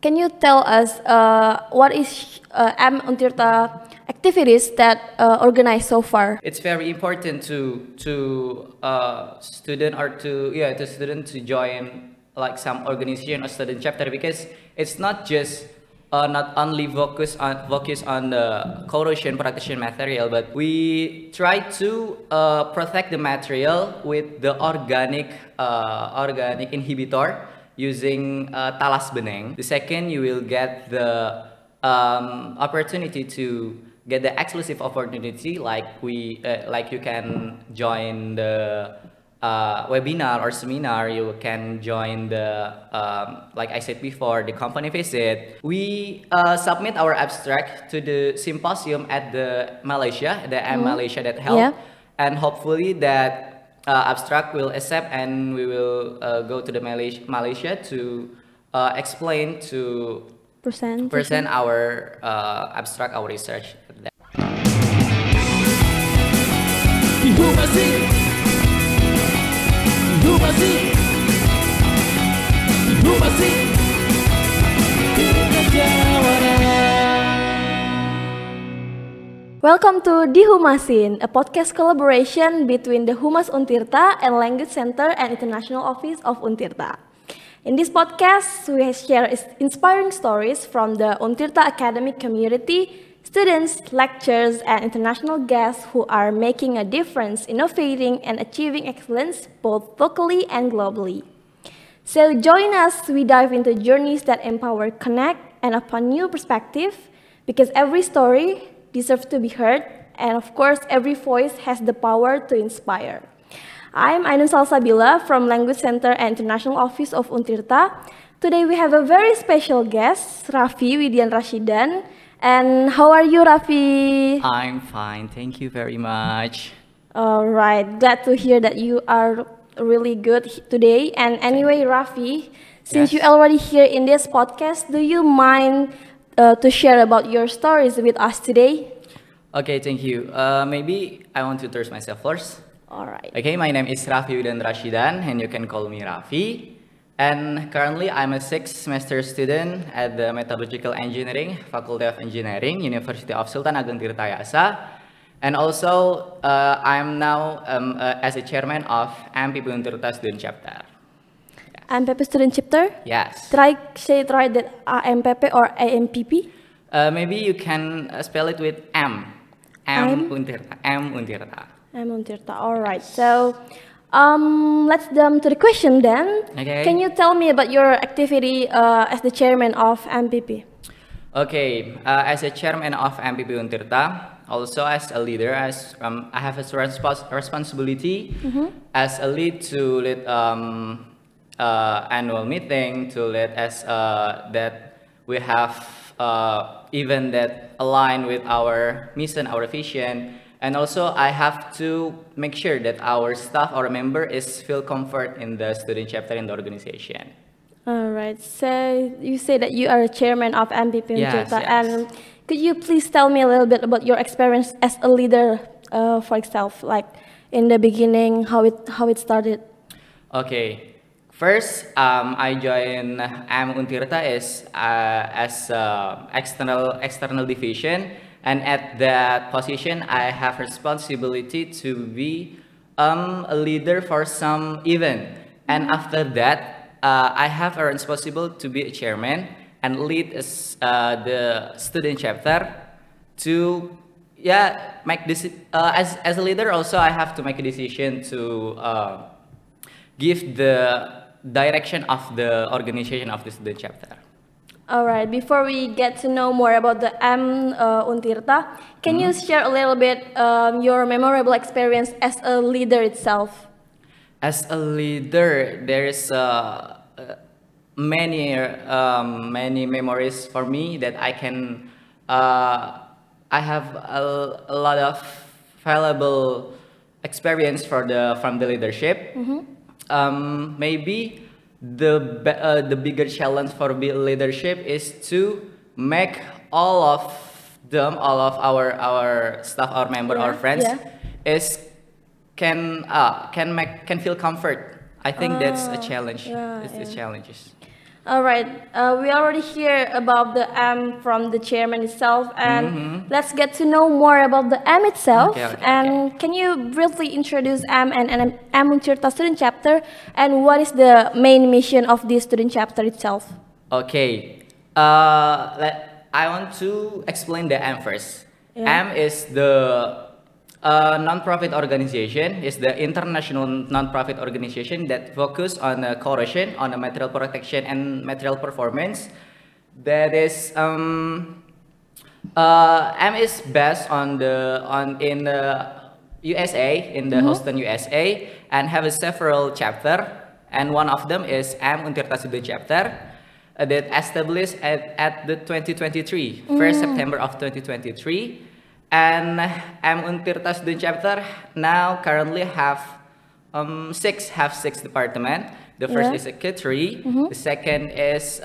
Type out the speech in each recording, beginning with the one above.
Can you tell us what is M Untirta activities that organized so far? It's very important to student or to student to join like some organization or student chapter, because it's not just not only focus on the corrosion protection material, but we try to protect the material with the organic inhibitor using talas beneng. The second, you will get the opportunity to get the exclusive opportunity, like like you can join the webinar or seminar. You can join the like I said before, the company visit. We submit our abstract to the symposium at the Malaysia, the M Malaysia that held, Yeah. and hopefully that abstract will accept, and we will go to the Malaysia to explain to present our abstract, our research. Welcome to Di Humasin, a podcast collaboration between the Humas Untirta and Language Center and International Office of Untirta. In this podcast, we share inspiring stories from the Untirta academic community, students, lecturers, and international guests who are making a difference, innovating, and achieving excellence both locally and globally. So join us, we dive into journeys that empower, connect, and open new perspective, because every story deserves to be heard, and of course, every voice has the power to inspire. I'm Ainun Salsabila from Language Center and International Office of Untirta. Today we have a very special guest, Raffi Widian Rashidan. And how are you, Raffi? I'm fine, thank you very much. All right, glad to hear that you are really good today. And anyway, Raffi, since Yes. you're already here in this podcast, do you mind to share about your stories with us today? Okay, thank you. Maybe I want to introduce myself first. All right. Okay, my name is Raffi Widian Rashidan, and you can call me Raffi. And currently, I'm a sixth semester student at the Metallurgical Engineering, Faculty of Engineering, University of Sultan Ageng Tirtayasa. And also, I'm now as a chairman of MPP Untirta Student Chapter. AMPP student chapter? Yes. Say it right, that AMPP or AMPP? Maybe you can spell it with M. M? Untirta. M Untirta. I'm Untirta. All right. So, let's jump to the question then. Okay. Can you tell me about your activity as the chairman of MPP? Okay, as a chairman of MPP Untirta, also as a leader, I have a responsibility as a lead to lead annual meeting, to lead as that we have event that align with our mission, our vision, and also I have to make sure that our staff, our member, is feel comfort in the student chapter in the organization. All right. So you say that you are a chairman of MPP Yes, Untirta, yes. and could you please tell me a little bit about your experience as a leader for itself, like in the beginning, how it started? Okay. First, I joined M Untirta as external division, and at that position, I have responsibility to be a leader for some event. And after that, I have a responsibility to be a chairman and lead the student chapter to make this as a leader. Also, I have to make a decision to give the direction of the organization of the student chapter. All right. Before we get to know more about the M Untirta, can you share a little bit your memorable experience as a leader itself? As a leader, there is many memories for me that I can. I have a lot of valuable experience from the leadership. Maybe the bigger challenge for leadership is to make all of our staff, our member, our friends, can feel comfort. I think that's a challenge. Yeah, It's the challenges. All right, we already hear about the M from the chairman itself, and let's get to know more about the M itself. Okay, okay, And can you briefly introduce M and M Untirta student chapter, and what is the main mission of this student chapter itself? Okay, I want to explain the M first. Yeah. M is the non-profit organization, is the international non-profit organization that focus on corrosion, on the material protection and material performance. That is M is based on in the USA, in the Houston, USA, and have a several chapter, and one of them is M Untirta Student Chapter that established at the 2023, 1st September of 2023. And M Untirta Student Chapter now currently have six department. The first Yeah. is secretary, the second is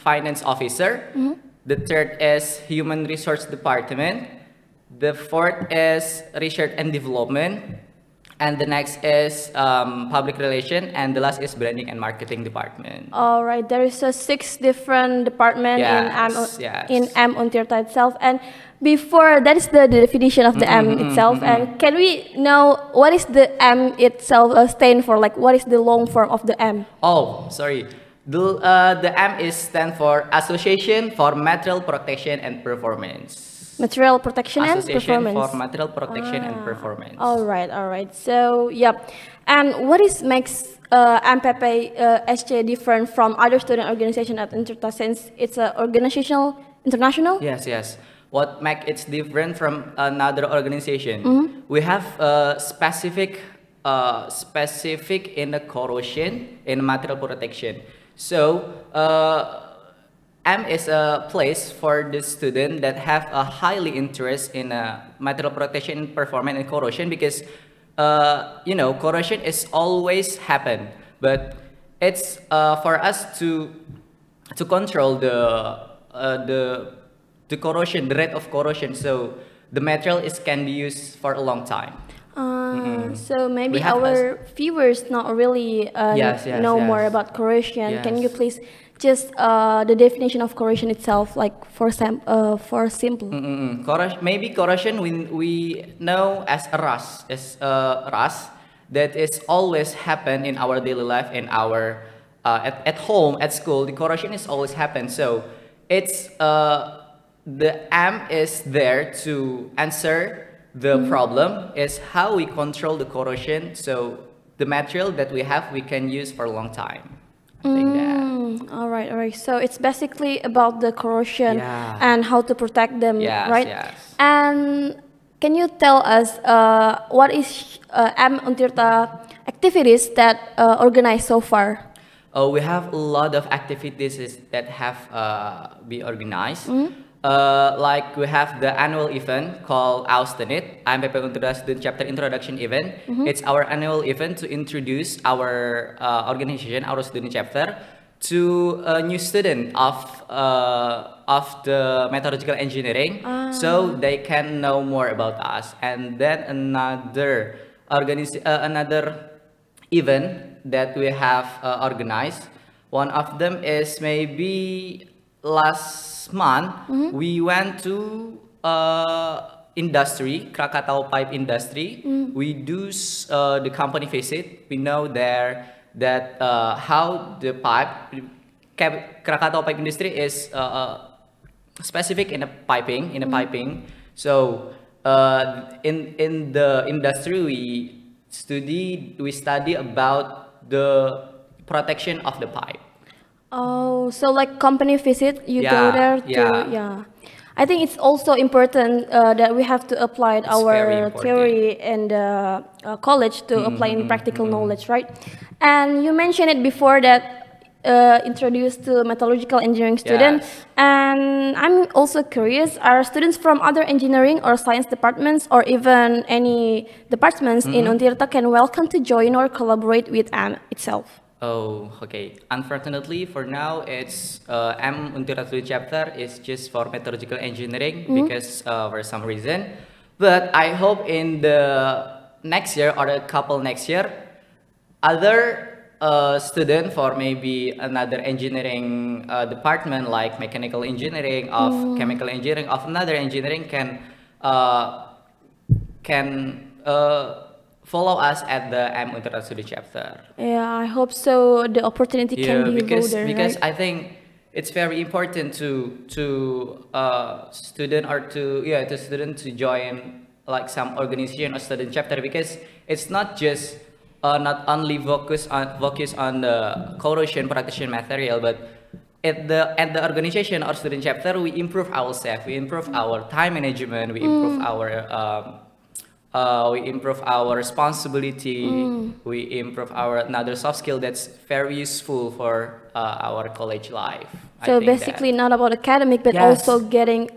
finance officer, the third is human resource department, the fourth is research and development, and the next is public relation, and the last is branding and marketing department. All right, there is a 6 different department Yes. in M Untirta itself, and before that is the definition of the M itself. And can we know what is the M itself stand for? Like, what is the long form of the M? Oh, sorry. The M is stand for Association for Material Protection and Performance. Material protection and Association performance. for Material Protection and Performance. All right, all right. So, yep. And what is makes MPP SC different from other student organization at Untirta, since it's a organizational international? Yes. What makes it different from another organization? We have specific in the corrosion, in material protection. So M is a place for the student that have a highly interest in material protection, performance, and corrosion, because corrosion is always happen, but it's for us to control the corrosion, the rate of corrosion, so the material can be used for a long time. So maybe We have our viewers not really know more yes. about corrosion. Can you Yes. please just the definition of corrosion itself, like for simple? Maybe corrosion we know as a rust that is always happen in our daily life, in our at home, at school. The corrosion is always happen. So it's the M is there to answer the problem, is how we control the corrosion, so the material that we have we can use for a long time. I think that. All right, all right. So it's basically about the corrosion Yeah. and how to protect them, Yes, right? yes. And can you tell us what is M Untirta activities that organized so far? Oh, we have a lot of activities that have been organized. Like we have the annual event called Austenit, MPP Untirta Student Chapter Introduction Event. It's our annual event to introduce our organization, our student chapter, to a new student of the metallurgical engineering, so they can know more about us. And then another event that we have organized. One of them is maybe last month we went to industry, Krakatau pipe industry. We do the company visit. We know there that how the Krakatau pipe industry is specific in a piping. So in the industry we study about the protection of the pipe. Oh, so like company visit, you go there to, Yeah. I think it's also important that we have to apply very our important. theory in the college to apply in practical knowledge, right? And you mentioned it before that introduced to metallurgical engineering students. Yes. And I'm also curious, are students from other engineering or science departments or even any departments in Untirta can welcome to join or collaborate with AM itself? Oh, okay. Unfortunately, for now, it's M Untirta Student Chapter is just for metallurgical engineering because for some reason. But I hope in the next year or a couple next year, other student for maybe another engineering department like mechanical engineering of chemical engineering of another engineering can follow us at the M Untirta Studi chapter. Yeah, I hope so. The opportunity can be because broader, because right? I think it's very important to student or to student to join like some organization or student chapter, because it's not only focus on the corrosion protection material, but at the organization or student chapter we improve ourselves, we improve our time management, we improve our responsibility, we improve our another soft skill that's very useful for our college life. I So think basically, that. not about academic, but Yes. also getting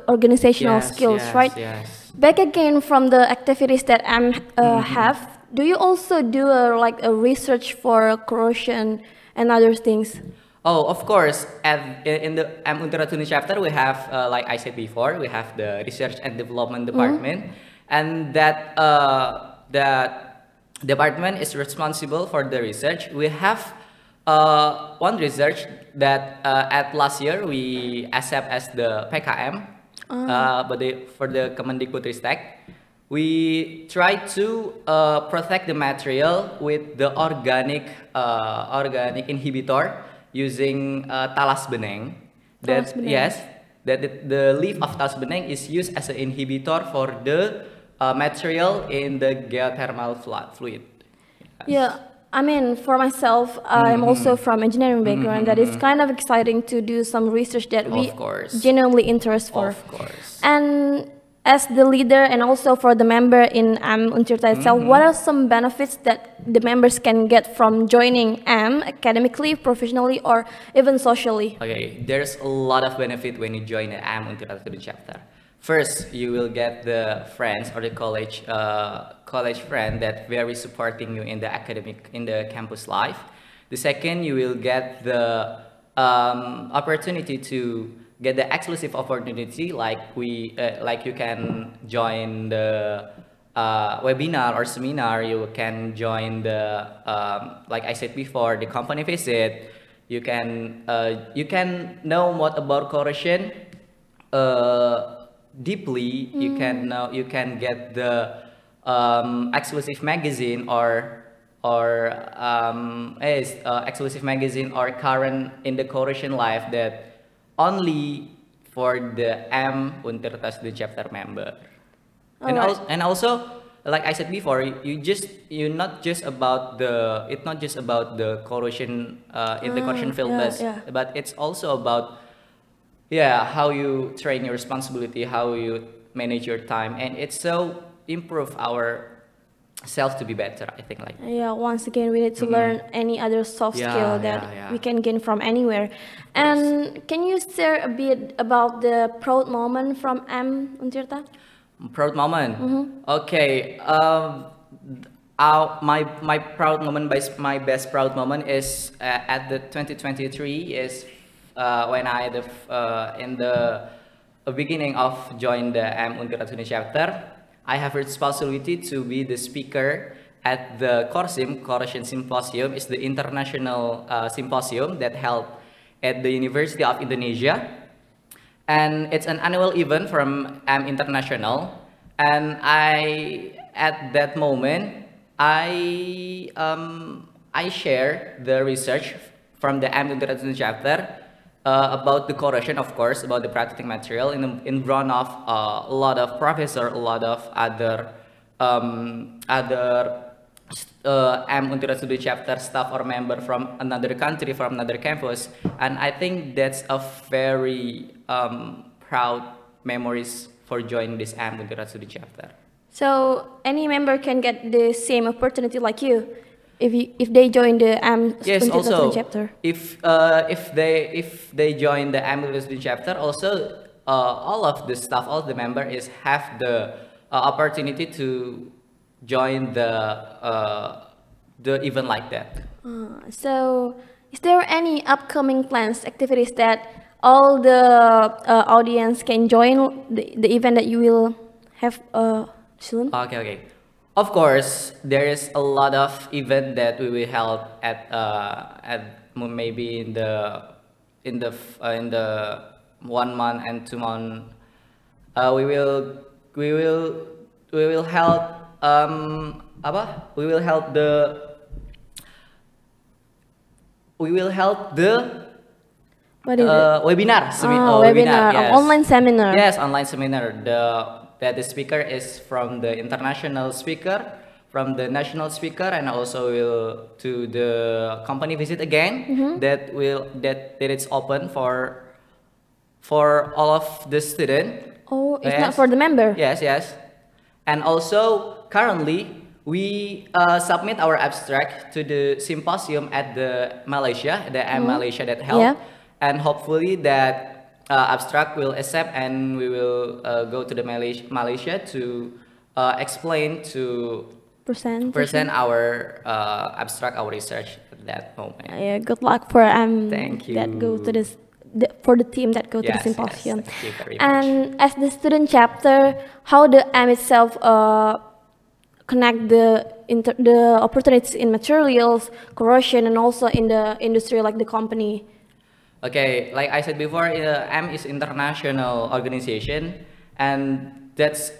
organizational skills, right? Yes. Back again from the activities that M have, do you also do like a research for corrosion and other things? Oh, of course. In the M Untirta Studi chapter, we have, like I said before, we have the research and development department, and that department is responsible for the research. We have one research that at last year we accept as the PKM, but for the Kemendikbudristek, we try to protect the material with the organic inhibitor using talas beneng. Talas beneng. Yes, that the leaf of talas beneng is used as an inhibitor for the material in the geothermal fluid. Yeah, I mean, for myself, I'm also from engineering background. That is kind of exciting to do some research that we Of course. genuinely interest for. Of course. And as the leader and also for the member in M Untirta itself, what are some benefits that the members can get from joining M academically, professionally, or even socially? Okay, there's a lot of benefit when you join the M Untirta Studi chapter. First, you will get the friends or the college friend that very supporting you in the campus life. The second, you will get the opportunity to get the exclusive opportunity, like you can join the webinar or seminar. You can join the like I said before, the company visit. You can know more about corrosion deeply. You can get the exclusive magazine or exclusive magazine or current in the corrosion life that only for the M Untirta Studi chapter member. Alright. And also, like I said before, it's not just about the corrosion in the corrosion field, but it's also about how you train your responsibility, how you manage your time, and it's so improve our self to be better, I think, like. Yeah, once again, we need to learn any other soft Yeah, skill that yeah. we can gain from anywhere. And can you share a bit about the proud moment from M Untirta? Proud moment. Okay. My proud moment, my best proud moment is at the 2023 is when I in the beginning of join the M Untirta Studi chapter. I have responsibility to be the speaker at the CORSIM, Corrosion Symposium. It's the international symposium that held at the University of Indonesia. And it's an annual event from M International. And at that moment, I share the research from the M Untirta chapter about the corrosion, of course, about the protecting material in front of a lot of professors, a lot of other M Untirta Studi chapter staff or member from another country, from another campus, and I think that's a very proud memories for joining this M Untirta Studi chapter. So any member can get the same opportunity like you if they join the M Yes, Untirta also Studi chapter. if they join the M Untirta Studi chapter, also all of the staff, all the members have the opportunity to join the event like that. So is there any upcoming plans, activities that all the audience can join the event that you will have soon? Okay. Of course, there is a lot of event that we will held at maybe in the 1 month and 2 month. We will we will we will held apa? We will held the What is it? webinar. Webinar, Yes. online seminar. Yes, online seminar. The speaker is from the international speaker, from the national speaker, and also will to the company visit again. That it's open for all of the student. Oh, it's Yes. not for the member. Yes, yes. And also currently we submit our abstract to the symposium at the Malaysia, the Malaysia that held, Yeah. and hopefully that abstract will accept, and we will go to the Malaysia to explain to present our abstract, our research at that moment. Yeah, good luck for Thank that go to you. for the team that go to the Yes, yes, symposium. thank you very much. And as the student chapter, how the M itself connect the opportunities in materials, corrosion, and also in the industry like the company. Okay, like I said before, M is international organization, and that's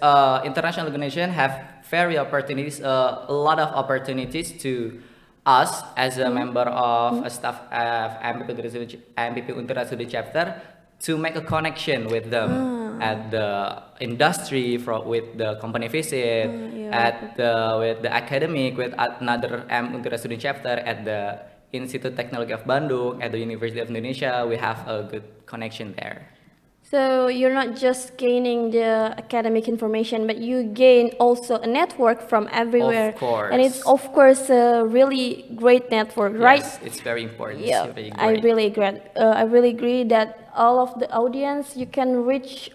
international organization have very opportunities, a lot of opportunities to us as a member of a staff of MPP Untirta Studi chapter to make a connection with them at the industry, with the company visit, with the academic, with another Untirta Studi chapter at the Institute Technology of Bandung, at the University of Indonesia. We have a good connection there. So you're not just gaining the academic information, but you gain also a network from everywhere. Of course. And it's of course a really great network, right? Yes, it's very important. Yeah, It's very I great. really agree. I really agree that all of the audience, you can reach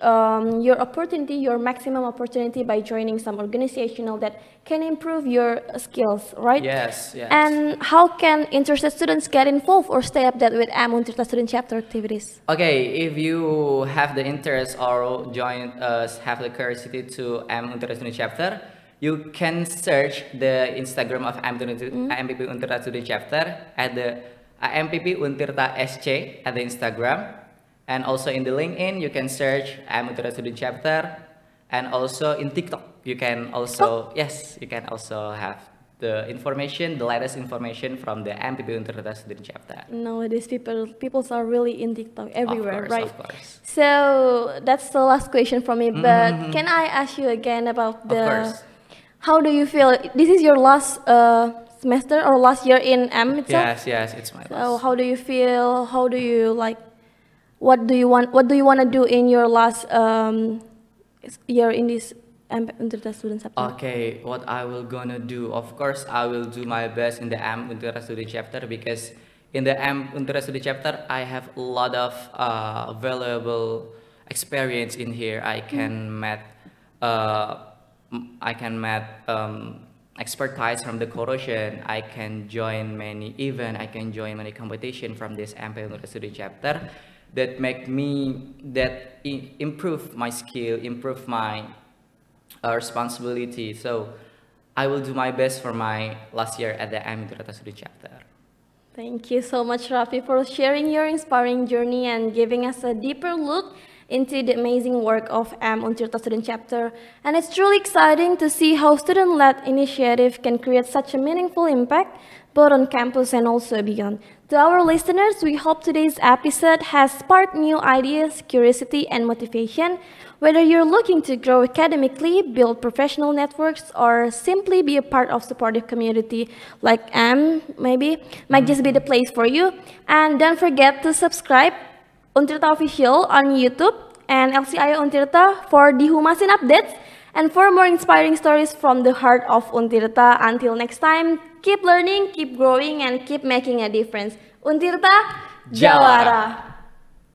your opportunity, your maximum opportunity by joining some organizational that can improve your skills, right? Yes, yes. And how can interested students get involved or stay updated with Untirta student chapter activities? Okay, if you have the interest or join us, have the curiosity to Untirta Student Chapter, you can search the Instagram of MPP Untirta Student Chapter at the MPP Untirta SC at the Instagram, and also in the LinkedIn you can search Untirta Student Chapter, and also in TikTok you can also you can also have the information, the latest information from the MPP Untirta Student Chapter. Nowadays, people are really in TikTok everywhere, Of course, right? of course. So that's the last question from me. But can I ask you again about Of course. how do you feel? This is your last semester or last year in M itself. Yes, yes, it's my So last. how do you feel? How do you like? What do you want? What do you want to do in your last year in this Untirta student chapter? Okay, what I will gonna do? Of course, I will do my best in the Untirta Studi chapter, because in the Untirta Studi chapter, I have a lot of valuable experience in here. I can met expertise from the corrosion. I can join many events. I can join many competition from this Untirta Studi chapter that make me improve my skill, improve my responsibility. So I will do my best for my last year at the Untirta Studi chapter. Thank you so much, Rafi, for sharing your inspiring journey and giving us a deeper look into the amazing work of Untirta student chapter. And it's truly exciting to see how student-led initiative can create such a meaningful impact both on campus and also beyond. To our listeners, we hope today's episode has sparked new ideas, curiosity, and motivation. Whether you're looking to grow academically, build professional networks, or simply be a part of supportive community like maybe, might just be the place for you. And don't forget to subscribe Untirta Official on YouTube and LCIO Untirta for the Humasin updates and for more inspiring stories from the heart of Untirta. Until next time, keep learning, keep growing, and keep making a difference. Untirta, Jawara!